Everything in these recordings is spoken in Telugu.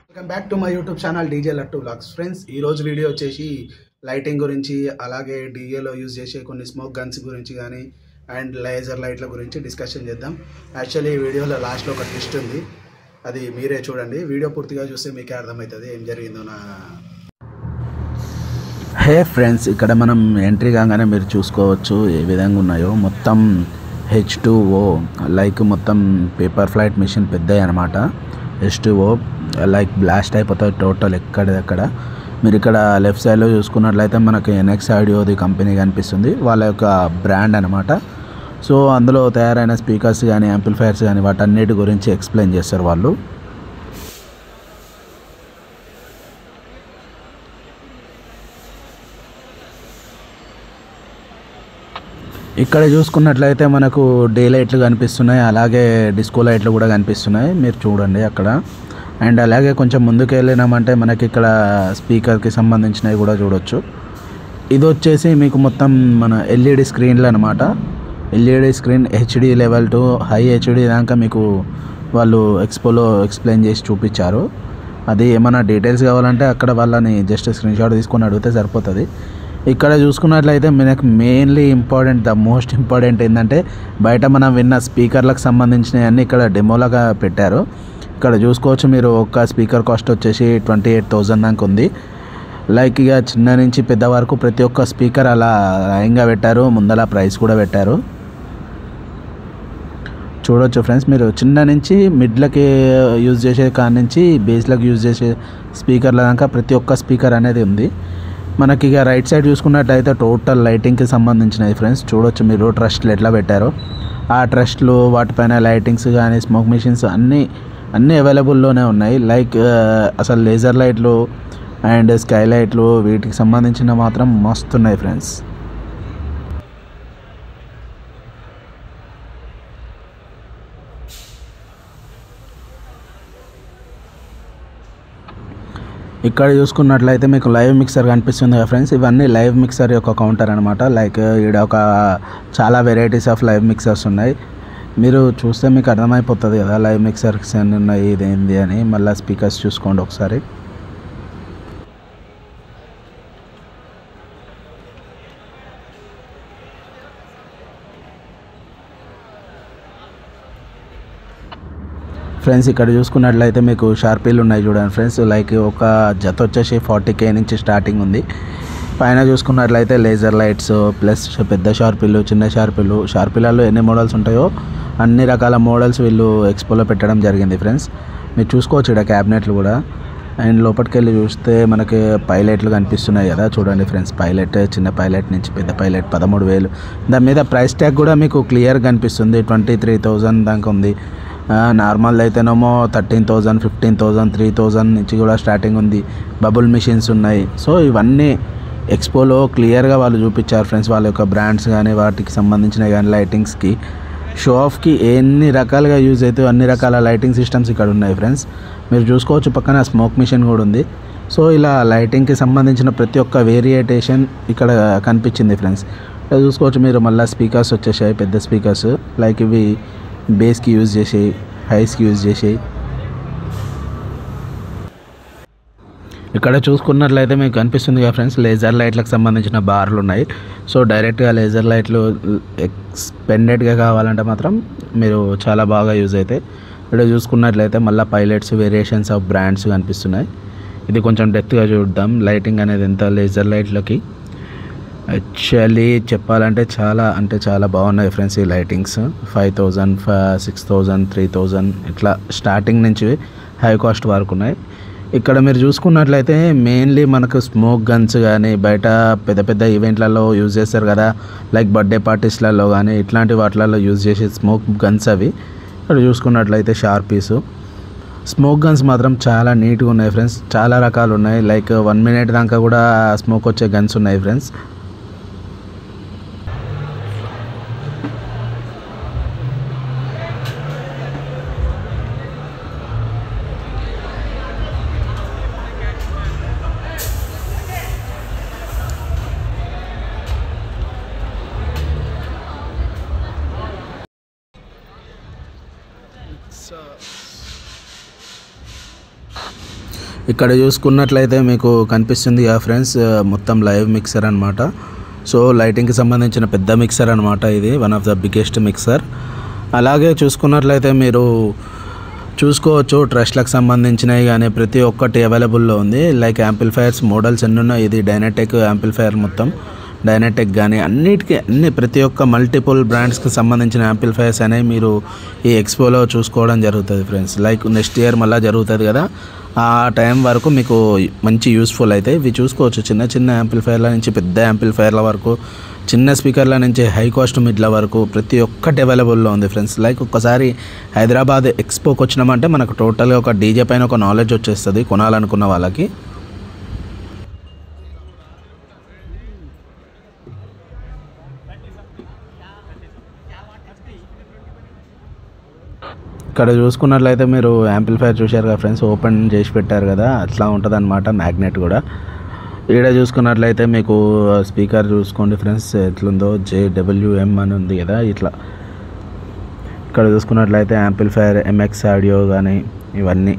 Welcome back to my YouTube channel DJ Lattu vlogs. Friends, ఈరోజు వీడియో వచ్చేసి లైటింగ్ గురించి, అలాగే డీజేలో యూజ్ చేసే కొన్ని స్మోక్ గన్స్ గురించి కానీ అండ్ లేజర్ లైట్ల గురించి డిస్కషన్ చేద్దాం. యాక్చువల్లీ ఈ వీడియోలో లాస్ట్లో ఒక ట్విస్ట్ ఉంది, అది మీరే చూడండి. వీడియో పూర్తిగా చూస్తే మీకే అర్థమవుతుంది ఏం జరిగిందో. హే ఫ్రెండ్స్, ఇక్కడ మనం ఎంట్రీ కాగానే మీరు చూసుకోవచ్చు ఏ విధంగా ఉన్నాయో. మొత్తం H2O లైక్ మొత్తం పేపర్ ఫ్లైట్ మిషన్ పెద్దవి అనమాట. H2O లైక్ బ్లాస్ట్ అయిపోతుంది టోటల్ ఎక్కడెక్కడ. మీరు ఇక్కడ లెఫ్ట్ సైడ్లో చూసుకున్నట్లయితే మనకి NX ఆడియోది కంపెనీ కనిపిస్తుంది, వాళ్ళ యొక్క బ్రాండ్ అనమాట. సో అందులో తయారైన స్పీకర్స్ కానీ యాంప్లిఫైర్స్ కానీ వాటన్నిటి గురించి ఎక్స్ప్లెయిన్ చేస్తారు వాళ్ళు. ఇక్కడ చూసుకున్నట్లయితే మనకు డే లైట్లు కనిపిస్తున్నాయి, అలాగే డిస్కో లైట్లు కూడా కనిపిస్తున్నాయి, మీరు చూడండి అక్కడ. అండ్ అలాగే కొంచెం ముందుకు వెళ్ళినామంటే మనకి ఇక్కడ స్పీకర్కి సంబంధించినవి కూడా చూడొచ్చు. ఇది వచ్చేసి మీకు మొత్తం మన LED స్క్రీన్లు అనమాట. LED screen HD level to high HD దాకా మీకు వాళ్ళు ఎక్స్పోలో ఎక్స్ప్లెయిన్ చేసి చూపించారు. అది ఏమైనా డీటెయిల్స్ కావాలంటే అక్కడ వాళ్ళని జస్ట్ స్క్రీన్ షాట్ తీసుకొని అడిగితే సరిపోతుంది. ఇక్కడ చూసుకున్నట్లయితే మనకు mainly important, the most important ఏంటంటే బయట మనం విన్న స్పీకర్లకు సంబంధించినవన్నీ ఇక్కడ డెమోలాగా పెట్టారు. ఇక్కడ చూసుకోవచ్చు మీరు, ఒక్క స్పీకర్ కాస్ట్ వచ్చేసి 28,000 దాకా ఉంది. లైక్ ఇక చిన్న నుంచి పెద్ద వరకు ప్రతి ఒక్క స్పీకర్ అలా లైన్గా పెట్టారు, ముందల ప్రైస్ కూడా పెట్టారు. చూడొచ్చు ఫ్రెండ్స్, మీరు చిన్న నుంచి మిడ్లకి యూజ్ చేసే కాడ నుంచి బేస్లకు యూజ్ చేసే స్పీకర్ల దాకా ప్రతి ఒక్క స్పీకర్ అనేది ఉంది. మనకి ఇక రైట్ సైడ్ చూసుకున్నట్లయితే టోటల్ లైటింగ్కి సంబంధించినవి ఫ్రెండ్స్. చూడొచ్చు మీరు ట్రస్ట్లు ఎట్లా పెట్టారో. ఆ ట్రస్ట్లు వాటిపైన లైటింగ్స్ కానీ స్మోక్ మిషన్స్ అన్నీ అవైలబుల్లోనే ఉన్నాయి. లైక్ అసలు లేజర్ లైట్లు అండ్ స్కై లైట్లు వీటికి సంబంధించిన మాత్రం మస్తు ఉన్నాయి ఫ్రెండ్స్. ఇక్కడ చూసుకున్నట్లయితే మీకు లైవ్ మిక్సర్ కనిపిస్తుంది కదా ఫ్రెండ్స్. ఇవన్నీ లైవ్ మిక్సర్ యొక్క కౌంటర్ అనమాట. లైక్ ఇక్కడ ఒక చాలా వెరైటీస్ ఆఫ్ లైవ్ మిక్సర్స్ ఉన్నాయి. మీరు చూస్తే మీకు అర్థమైపోతుంది కదా లైవ్ మిక్సర్స్ ఎన్ని ఉన్నాయి, ఇదేంది అని. మళ్ళీ స్పీకర్స్ చూసుకోండి ఒకసారి. ఫ్రెండ్స్, ఇక్కడ చూసుకున్నట్లయితే మీకు షార్పీలు ఉన్నాయి చూడండి ఫ్రెండ్స్. లైక్ ఒక జత వచ్చేసి 40K నుంచి స్టార్టింగ్ ఉంది. పైన చూసుకున్నట్లయితే లేజర్ లైట్స్ ప్లస్ పెద్ద షార్పీలు, చిన్న షార్పీలు, షార్పీలలో ఎన్ని మోడల్స్ ఉంటాయో అన్ని రకాల మోడల్స్ వీళ్ళు ఎక్స్పోలో పెట్టడం జరిగింది ఫ్రెండ్స్. మీరు చూసుకోవచ్చు ఇక్కడ క్యాబినెట్లు కూడా. అండ్ లోపలికి వెళ్ళి చూస్తే మనకి పైలట్లు కనిపిస్తున్నాయి కదా, చూడండి ఫ్రెండ్స్. పైలట్, చిన్న పైలట్ నుంచి పెద్ద పైలట్ 13,000. దాని మీద ప్రైస్ ట్యాగ్ కూడా మీకు క్లియర్గా కనిపిస్తుంది. 23,000 దాకా ఉంది. నార్మల్ అయితేనేమో 13,000, 15,000, 3,000 నుంచి కూడా స్టార్టింగ్ ఉంది. బబుల్ మిషన్స్ ఉన్నాయి. సో ఇవన్నీ ఎక్స్పోలో క్లియర్గా వాళ్ళు చూపించారు ఫ్రెండ్స్. వాళ్ళ యొక్క బ్రాండ్స్ కానీ వాటికి సంబంధించిన కానీ లైటింగ్స్కి, షో ఆఫ్కి ఎన్ని రకాలుగా యూజ్ అవుతాయో అన్ని రకాల లైటింగ్ సిస్టమ్స్ ఇక్కడ ఉన్నాయి ఫ్రెండ్స్. మీరు చూసుకోవచ్చు పక్కన స్మోక్ మిషన్ కూడా ఉంది. సో ఇలా లైటింగ్కి సంబంధించిన ప్రతి ఒక్క వేరియేటేషన్ ఇక్కడ కనిపించింది ఫ్రెండ్స్. ఇలా చూసుకోవచ్చు మీరు. మళ్ళీ స్పీకర్స్ వచ్చేసాయి, పెద్ద స్పీకర్స్. లైక్ ఇవి బేస్కి యూజ్ చేసేవి, హైస్కి యూజ్ చేసేవి. ఇక్కడ చూసుకున్నట్లయితే మీకు కనిపిస్తుంది కదా ఫ్రెండ్స్, లేజర్ లైట్లకు సంబంధించిన బార్లు ఉన్నాయి. సో డైరెక్ట్గా లేజర్ లైట్లు ఎక్స్పెండెడ్గా కావాలంటే మాత్రం మీరు చాలా బాగా యూజ్ అవుతాయి. ఇక్కడ చూసుకున్నట్లయితే మళ్ళీ పైలట్స్ వేరియేషన్స్ ఆఫ్ బ్రాండ్స్ కనిపిస్తున్నాయి. ఇది కొంచెం డెప్త్గా చూద్దాం లైటింగ్ అనేది ఎంత లేజర్ లైట్లకి. యాక్చువల్లీ చెప్పాలంటే చాలా బాగున్నాయి ఫ్రెండ్స్ ఈ లైటింగ్స్. 5,000, 6,000, 3,000 ఇట్లా స్టార్టింగ్ నుంచి హై కాస్ట్ వరకు ఉన్నాయి. ఇక్కడ మీరు చూసుకున్నట్లయితే మెయిన్లీ మనకు స్మోక్ గన్స్ కానీ బయట పెద్ద పెద్ద ఈవెంట్లలో యూజ్ చేస్తారు కదా, లైక్ బర్త్డే పార్టీస్లలో కానీ ఇట్లాంటి వాటిలలో యూజ్ చేసే స్మోక్ గన్స్ అవి. ఇక్కడ చూసుకున్నట్లయితే షార్పీస్ స్మోక్ గన్స్ మాత్రం చాలా నీట్గా ఉన్నాయి ఫ్రెండ్స్. చాలా రకాలు ఉన్నాయి. లైక్ 1 minute దాకా కూడా స్మోక్ వచ్చే గన్స్ ఉన్నాయి ఫ్రెండ్స్. ఇక్కడ చూసుకున్నట్లయితే మీకు కనిపిస్తుంది ఫ్రెండ్స్, మొత్తం లైవ్ మిక్సర్ అనమాట. సో లైటింగ్కి సంబంధించిన పెద్ద మిక్సర్ అనమాట ఇది, one of the biggest mixer. అలాగే చూసుకున్నట్లయితే మీరు చూసుకోవచ్చు ట్రస్ట్లకు సంబంధించినవి కానీ ప్రతి ఒక్కటి అవైలబుల్లో ఉంది. లైక్ యాంప్లిఫైయర్స్ మోడల్స్ ఎన్ని ఉన్నాయి, ఇది డైనాటెక్ యాంప్లిఫైయర్, మొత్తం డైనాటెక్ కానీ అన్ని ప్రతి ఒక్క మల్టిపుల్ బ్రాండ్స్కి సంబంధించిన యాంప్లిఫైయర్స్ అనేవి మీరు ఈ ఎక్స్పోలో చూసుకోవడం జరుగుతుంది ఫ్రెండ్స్. లైక్ నెక్స్ట్ ఇయర్ మళ్ళీ జరుగుతుంది కదా, ఆ టైం వరకు మీకు మంచి యూస్ఫుల్ అయితే ఇవి చూసుకోవచ్చు. చిన్న చిన్న యాంప్లిఫైర్ల నుంచి పెద్ద యాంప్లిఫైర్ల వరకు, చిన్న స్పీకర్ల నుంచి హై కాస్ట్ మిడ్ల వరకు ప్రతి ఒక్కటి అవైలబుల్లో ఉంది ఫ్రెండ్స్. లైక్ ఒక్కసారి హైదరాబాద్ ఎక్స్పోకి వచ్చినామంటే మనకు టోటల్గా ఒక డీజే పైన ఒక నాలెడ్జ్ వచ్చేస్తుంది కొనాలనుకున్న వాళ్ళకి. ఇక్కడ చూసుకున్నట్లయితే మీరు యాంప్లిఫైర్ చూశారు కదా ఫ్రెండ్స్, ఓపెన్ చేసి పెట్టారు కదా, అట్లా ఉంటుంది అనమాట మ్యాగ్నెట్ కూడా. ఈడ చూసుకున్నట్లయితే మీకు స్పీకర్ చూసుకోండి ఫ్రెండ్స్ ఎట్లుందో, JWM అని ఉంది కదా ఇట్లా. ఇక్కడ చూసుకున్నట్లయితే యాంప్లిఫైర్ MX ఆడియో కానీ ఇవన్నీ.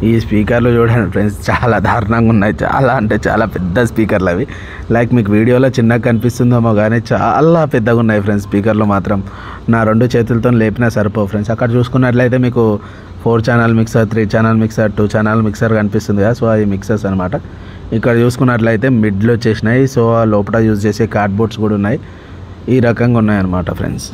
ఈ స్పీకర్లు చూడండి ఫ్రెండ్స్, చాలా దారుణంగా ఉన్నాయి, చాలా అంటే చాలా పెద్ద స్పీకర్లు అవి. లైక్ మీకు వీడియోలో చిన్నగా కనిపిస్తుందేమో కానీ చాలా పెద్దగా ఉన్నాయి ఫ్రెండ్స్ స్పీకర్లు మాత్రం. నా 2 చేతులతో లేపినా సరిపోవు ఫ్రెండ్స్. అక్కడ చూసుకున్నట్లయితే మీకు 4 channel mixer, 3 channel mixer, 2 channel mixer కనిపిస్తుంది కదా, సో అవి మిక్సర్స్ అనమాట. ఇక్కడ చూసుకున్నట్లయితే మిడ్లు వచ్చేసినాయి, సో లోపల యూజ్ చేసే కార్డ్బోర్డ్స్ కూడా ఉన్నాయి. ఈ రకంగా ఉన్నాయన్నమాట ఫ్రెండ్స్.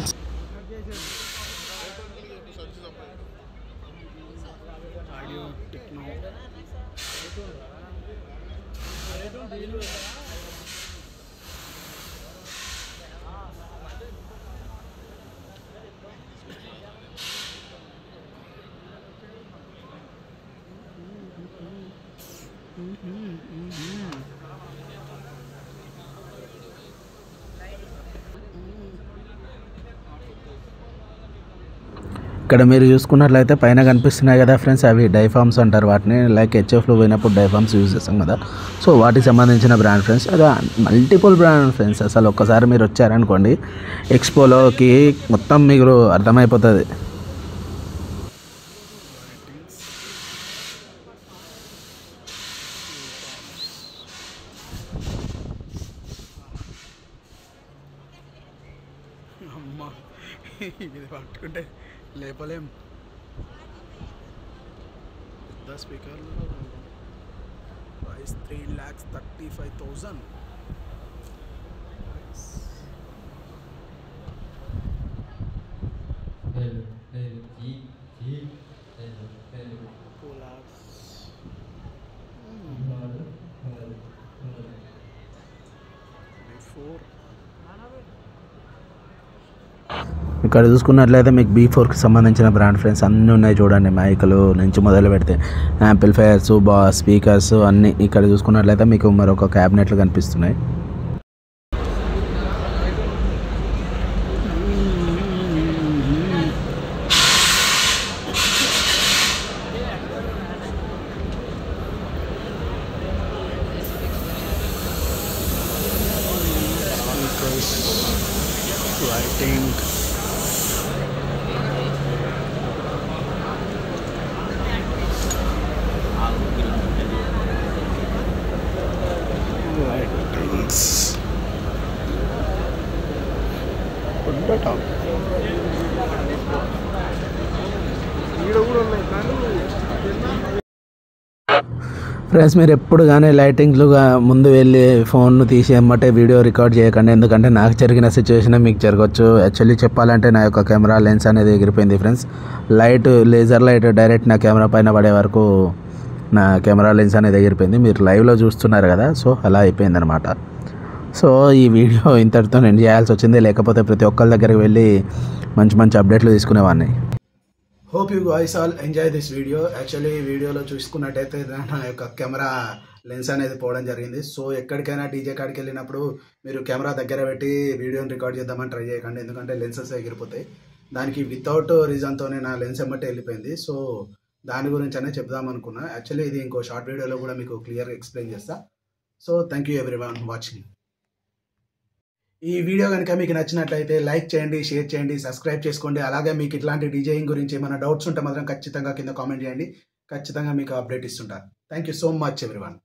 ఇక్కడ మీరు చూసుకున్నట్లయితే పైన కనిపిస్తున్నాయి కదా ఫ్రెండ్స్, అవి డైఫామ్స్ అంటారు వాటిని. లైక్ హెచ్ఎఫ్లో పోయినప్పుడు డైఫామ్స్ యూజ్ చేస్తాం కదా, సో వాటికి సంబంధించిన బ్రాండ్ ఫ్రెండ్స్. అది మల్టిపుల్ బ్రాండ్ ఫ్రెండ్స్. అసలు ఒక్కసారి మీరు వచ్చారనుకోండి ఎక్స్పోలోకి, మొత్తం మీకు అర్థమైపోతుంది. ఇది పట్టుకుంటే లేపలేం. పెద్ద స్పీకర్లు ప్రైస్ 3,35,000. ఇక్కడ చూసుకున్నట్లయితే మీకు B4కి సంబంధించిన బ్రాండ్ ఫ్రెండ్స్ అన్నీ ఉన్నాయి చూడండి. మైకులు నుంచి మొదలు పెడితే యాంప్లిఫైయర్స్, స్పీకర్స్ అన్నీ. ఇక్కడ చూసుకున్నట్లయితే మీకు మరొక క్యాబినెట్లు కనిపిస్తున్నాయి. Lighting, lightings, ఫ్రెండ్స్ మీరు ఎప్పుడు కానీ లైటింగ్లుగా ముందు వెళ్ళి ఫోన్ను తీసి ఎమ్మటే వీడియో రికార్డ్ చేయకండి, ఎందుకంటే నాకు జరిగిన సిచ్యువేషన్ మీకు జరగవచ్చు. యాక్చువల్లీ చెప్పాలంటే నా యొక్క కెమెరా లెన్స్ అనేది ఎగిరిపోయింది ఫ్రెండ్స్. లేజర్ లైట్ డైరెక్ట్ నా కెమెరా పైన పడే వరకు నా కెమెరా లెన్స్ అనేది ఎగిరిపోయింది. మీరు లైవ్లో చూస్తున్నారు కదా, సో అలా అయిపోయింది అనమాట. సో ఈ వీడియో ఇంతటితో ఎండ్ చేయాల్సి వచ్చింది, లేకపోతే ప్రతి ఒక్కరి దగ్గరికి వెళ్ళి మంచి మంచి అప్డేట్లు తీసుకునేవాడిని. Hope you guys all enjoy this video. Actually ఈ వీడియోలో చూసుకున్నట్టయితే నా యొక్క కెమెరా లెన్స్ అనేది పోవడం జరిగింది. సో ఎక్కడికైనా డీజే కాడికి వెళ్ళినప్పుడు మీరు కెమెరా దగ్గర పెట్టి వీడియోని రికార్డ్ చేద్దామని ట్రై చేయకండి, ఎందుకంటే లెన్సెస్ ఎగిరిపోతాయి. దానికి వితౌట్ రీజన్తోనే నా లెన్స్ ఎమ్మటే వెళ్ళిపోయింది. సో దాని గురించి అనే చెప్దాం అనుకున్నా. యాక్చువల్లీ ఇది ఇంకో షార్ట్ వీడియోలో కూడా మీకు క్లియర్గా ఎక్స్ప్లెయిన్ చేస్తా. So thank you everyone watching. ఈ వీడియో కనుక మీకు నచ్చినట్లయితే లైక్ చేయండి, షేర్ చేయండి, సబ్స్క్రైబ్ చేసుకోండి. అలాగే మీకు ఇట్లాంటి డీజేయింగ్ గురించి ఏమైనా డౌట్స్ ఉంటే మాత్రం ఖచ్చితంగా కింద కామెంట్ చేయండి. ఖచ్చితంగా మీకు అప్డేట్ ఇస్తుంటారు. Thank you so much everyone.